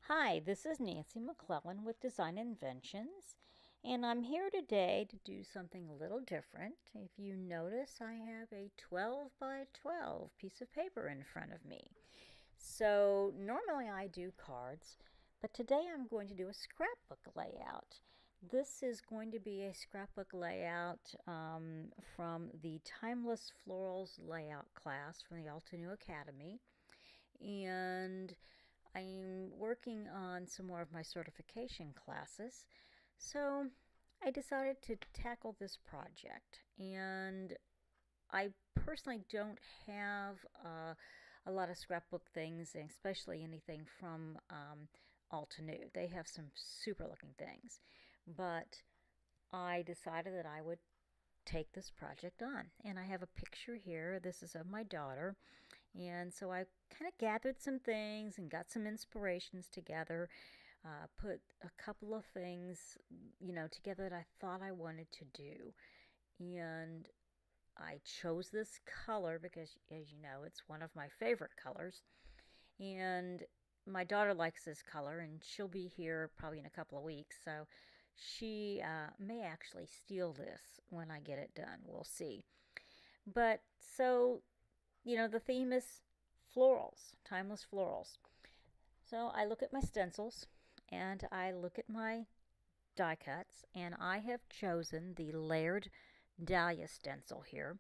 Hi, this is Nancy McClellan with Design Inventions, and I'm here today to do something a little different. If you notice, I have a 12 by 12 piece of paper in front of me. So normally I do cards, but today I'm going to do a scrapbook layout. This is going to be a scrapbook layout from the Timless Florals Layout class from the Alta Academy. And I'm working on some more of my certification classes, so I decided to tackle this project. And I personally don't have a lot of scrapbook things, and especially anything from Alta. They have some super looking things, but I decided that I would take this project on. And I have a picture here. This is of my daughter. And so I kind of gathered some things and got some inspirations together, put a couple of things, together that I thought I wanted to do. And I chose this color because, as you know, it's one of my favorite colors. And my daughter likes this color, and she'll be here probably in a couple of weeks. So she may actually steal this when I get it done. We'll see. But so, the theme is florals, timeless florals. So I look at my stencils and I look at my die cuts, and I have chosen the layered dahlia stencil here.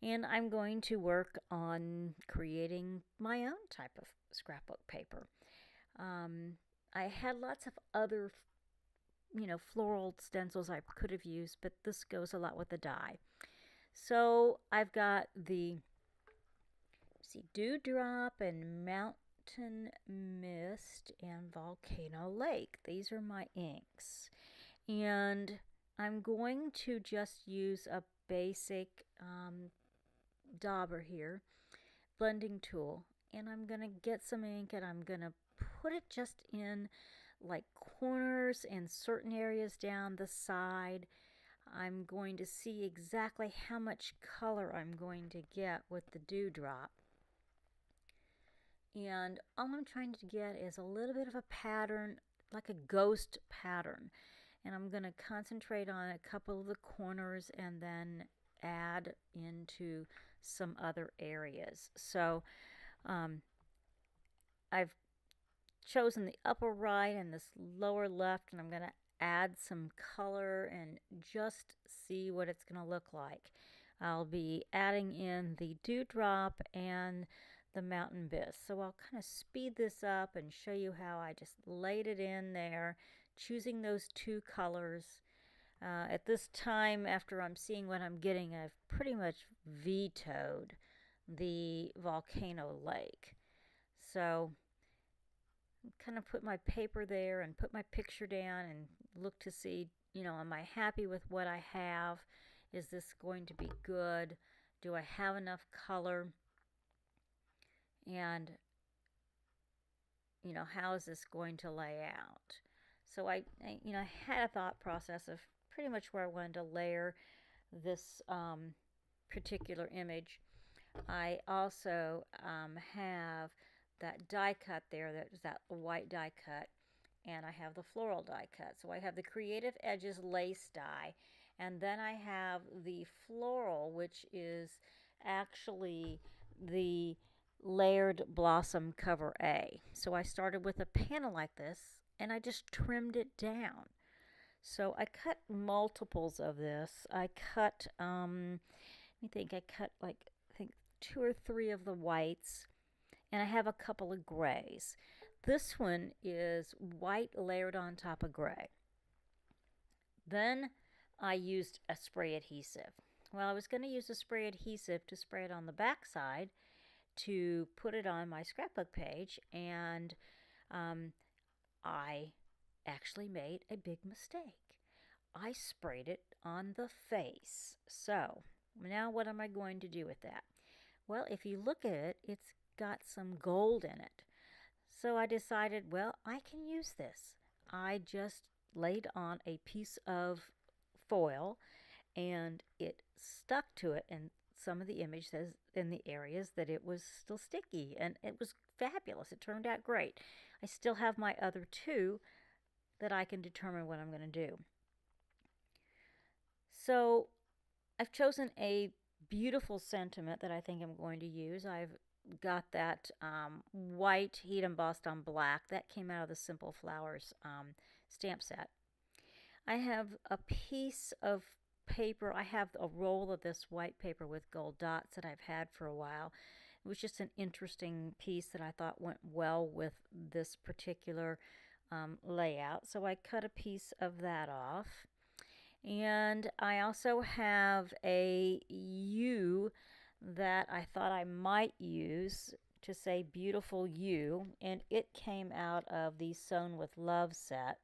And I'm going to work on creating my own type of scrapbook paper. I had lots of other, floral stencils I could have used, but this goes a lot with the die. So I've got the Dewdrop and Mountain Mist and Volcano Lake. These are my inks. And I'm going to just use a basic dauber here, blending tool. And I'm going to get some ink and I'm going to put it just in like corners and certain areas down the side. I'm going to see exactly how much color I'm going to get with the dewdrop. And all I'm trying to get is a little bit of a pattern, like a ghost pattern. And I'm going to concentrate on a couple of the corners and then add into some other areas. So I've chosen the upper right and this lower left, and I'm going to add some color and just see what it's going to look like. I'll be adding in the dewdrop and the mountain mist. So I'll kind of speed this up and show you how I just laid it in there, choosing those two colors. At this time, after I'm seeing what I'm getting, I've pretty much vetoed the volcano lake. So kind of put my paper there and put my picture down and look to see, am I happy with what I have? Is this going to be good? Do I have enough color? And, how is this going to lay out? So I had a thought process of pretty much where I wanted to layer this particular image. I also have that die cut there, that's that white die cut, and I have the floral die cut. So I have the Creative Edges lace die, and then I have the floral, which is actually the layered blossom cover A. So I started with a panel like this, and I just trimmed it down. So I cut multiples of this. I cut, let me think, I cut like, I think 2 or 3 of the whites, and I have a couple of grays. This one is white layered on top of gray. Then I used a spray adhesive. Well, I was going to use a spray adhesive to spray it on the back side to put it on my scrapbook page, and I actually made a big mistake. I sprayed it on the face. So now what am I going to do with that? Well, if you look at it, it's got some gold in it. So I decided, well, I can use this. I just laid on a piece of foil and it stuck to it and some of the image says in the areas that it was still sticky, and it was fabulous. It turned out great. I still have my other two that I can determine what I'm going to do. So I've chosen a beautiful sentiment that I think I'm going to use. I've got that white heat embossed on black that came out of the Simple Flowers stamp set. I have a piece of paper. I have a roll of this white paper with gold dots that I've had for a while. It was just an interesting piece that I thought went well with this particular layout. So I cut a piece of that off. And I also have a U that I thought I might use to say beautiful you, and it came out of the Sewn with Love set.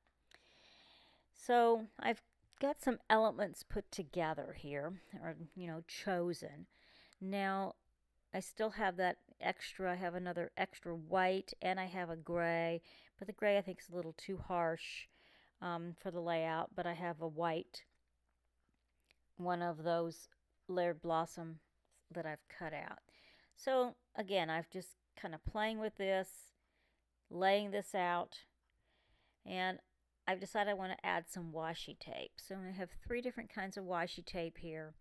So I've got some elements put together here, or chosen. Now I still have that extra. I have another extra white, and I have a gray, but the gray I think is a little too harsh for the layout. But I have a white, one of those layered blossom that I've cut out. So again, I've just kind of playing with this, laying this out, and I've decided I want to add some washi tape. So I have 3 different kinds of washi tape here,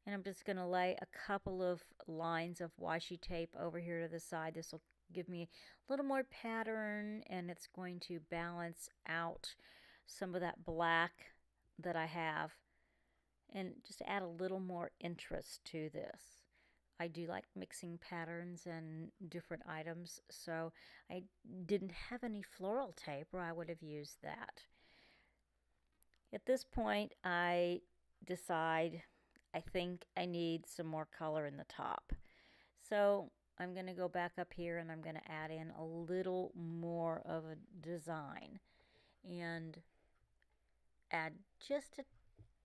and I'm just going to lay a couple of lines of washi tape over here to the side. This will give me a little more pattern, and it's going to balance out some of that black that I have, and just add a little more interest to this. I do like mixing patterns and different items, so I didn't have any floral tape, or I would have used that. At this point, I decide I think I need some more color in the top. So I'm going to go back up here, and I'm going to add in a little more of a design and add just a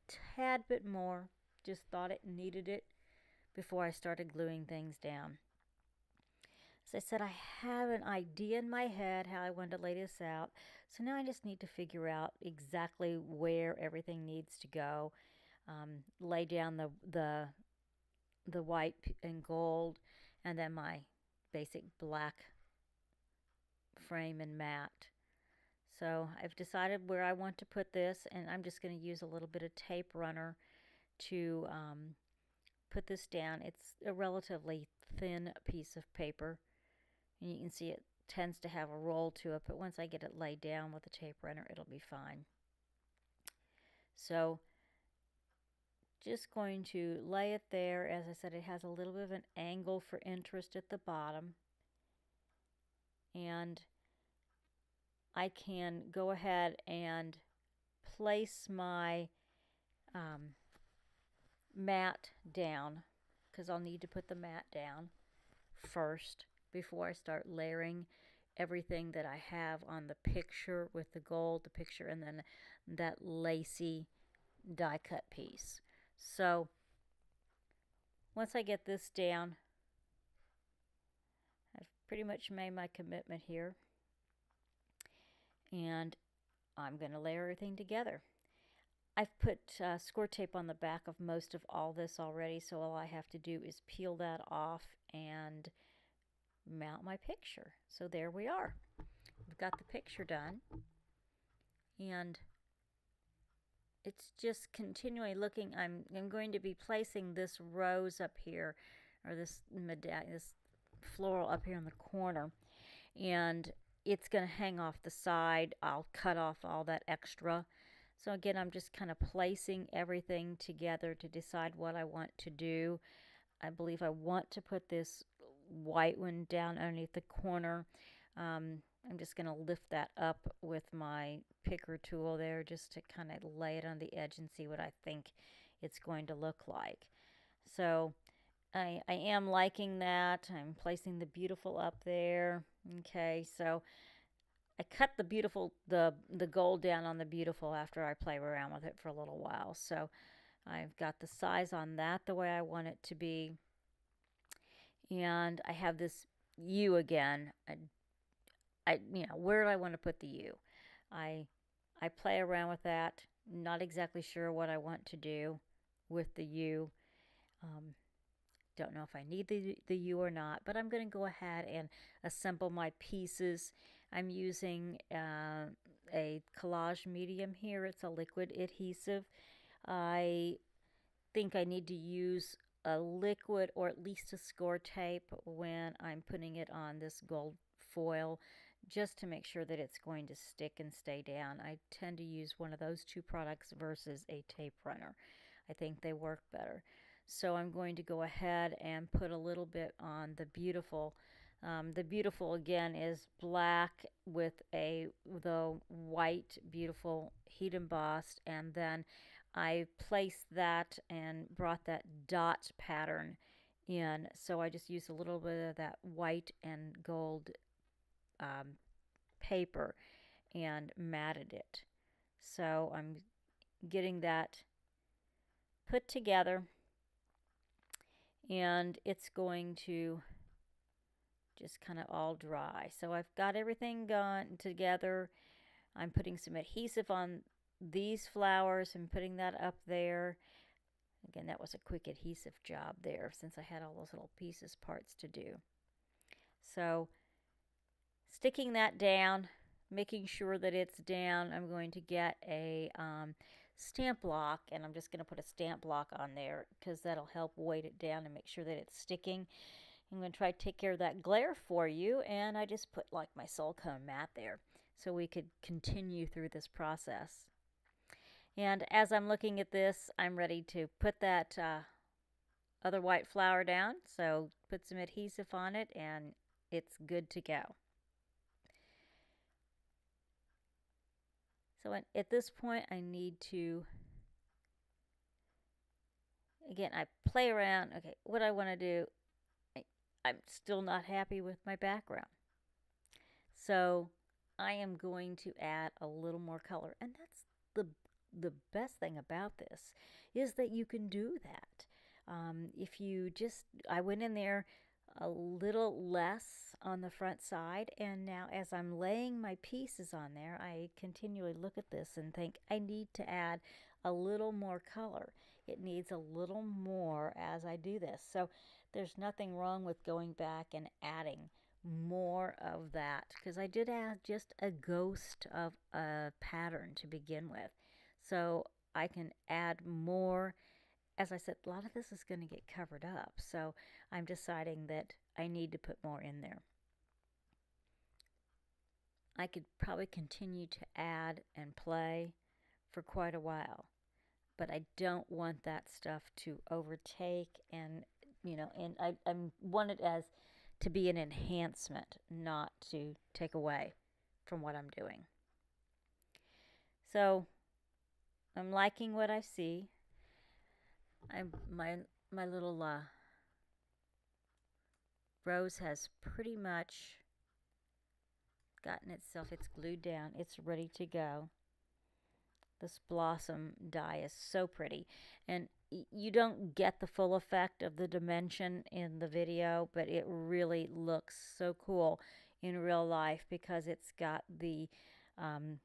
tad bit more. Just thought it needed it before I started gluing things down. As I said, I have an idea in my head how I want to lay this out. So now I just need to figure out exactly where everything needs to go. Lay down the white and gold, and then my basic black frame and mat. So I've decided where I want to put this, and I'm just going to use a little bit of tape runner to put this down. It's a relatively thin piece of paper, and you can see it tends to have a roll to it, but once I get it laid down with the tape runner, it'll be fine. So just going to lay it there. As I said, it has a little bit of an angle for interest at the bottom, and I can go ahead and place my mat down, because I'll need to put the mat down first before I start layering everything that I have on the picture with the gold, the picture, and then that lacy die cut piece. So once I get this down, I've pretty much made my commitment here, and I'm going to layer everything together. I've put score tape on the back of most of all this already, so all I have to do is peel that off and mount my picture. So there we are. We've got the picture done, and it's just continually looking. I'm going to be placing this rose up here, or this floral up here in the corner, and it's going to hang off the side. I'll cut off all that extra. So again, I'm just kind of placing everything together to decide what I want to do. I believe I want to put this white one down underneath the corner. I'm just going to lift that up with my picker tool there, just to kind of lay it on the edge and see what I think it's going to look like. So I am liking that. I'm placing the beautiful up there. Okay, so I cut the beautiful, the gold down on the beautiful after I play around with it for a little while. So I've got the size on that the way I want it to be. And I have this U again. Where do I want to put the U? I play around with that. Not exactly sure what I want to do with the U. Don't know if I need the U or not, but I'm going to go ahead and assemble my pieces. I'm using a collage medium here. It's a liquid adhesive. I think I need to use a liquid or at least a score tape when I'm putting it on this gold foil, just to make sure that it's going to stick and stay down. I tend to use one of those two products versus a tape runner. I think they work better. So I'm going to go ahead and put a little bit on the beautiful. The beautiful again is black with the white beautiful heat embossed, and then I placed that and brought that dot pattern in. So I just used a little bit of that white and gold paper and matted it. So I'm getting that put together, and it's going to just kind of all dry. So I've got everything gone together. I'm putting some adhesive on these flowers and putting that up there. Again, that was a quick adhesive job there since I had all those little pieces, parts to do. So sticking that down, making sure that it's down, I'm going to get a stamp block, and I'm just going to put a stamp block on there because that'll help weight it down and make sure that it's sticking. I'm going to try to take care of that glare for you, and I just put like my silicone mat there so we could continue through this process. And as I'm looking at this, I'm ready to put that other white flower down. So put some adhesive on it and it's good to go. So at this point I need to, again, I play around. Okay, what I want to do, I'm still not happy with my background. So I am going to add a little more color, and that's the best thing about this is that you can do that. If you just, I went in there a little less on the front side, and now as I'm laying my pieces on there, I continually look at this and think I need to add a little more color. It needs a little more as I do this. So there's nothing wrong with going back and adding more of that, because I did add just a ghost of a pattern to begin with. So I can add more. As I said, a lot of this is going to get covered up, so I'm deciding that I need to put more in there. I could probably continue to add and play for quite a while, but I don't want that stuff to overtake, and and I want it as to be an enhancement, not to take away from what I'm doing. So I'm liking what I see. My little rose has pretty much gotten itself, it's glued down, it's ready to go. This blossom die is so pretty, and you don't get the full effect of the dimension in the video, but it really looks so cool in real life because it's got the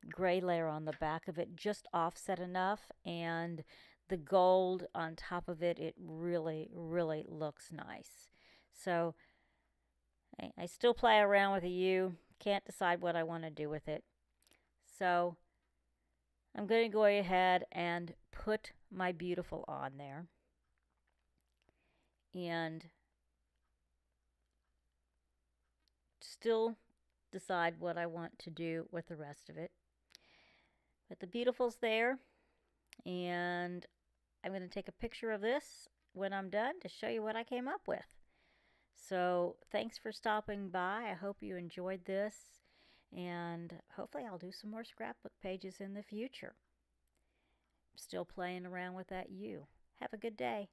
gray layer on the back of it just offset enough, and the gold on top of it, it really, really looks nice. So I still play around with the U, can't decide what I want to do with it. So I'm going to go ahead and put my beautiful on there and still decide what I want to do with the rest of it. But the beautiful's there, and I'm going to take a picture of this when I'm done to show you what I came up with. So thanks for stopping by. I hope you enjoyed this, and hopefully I'll do some more scrapbook pages in the future. I'm still playing around with that U. Have a good day.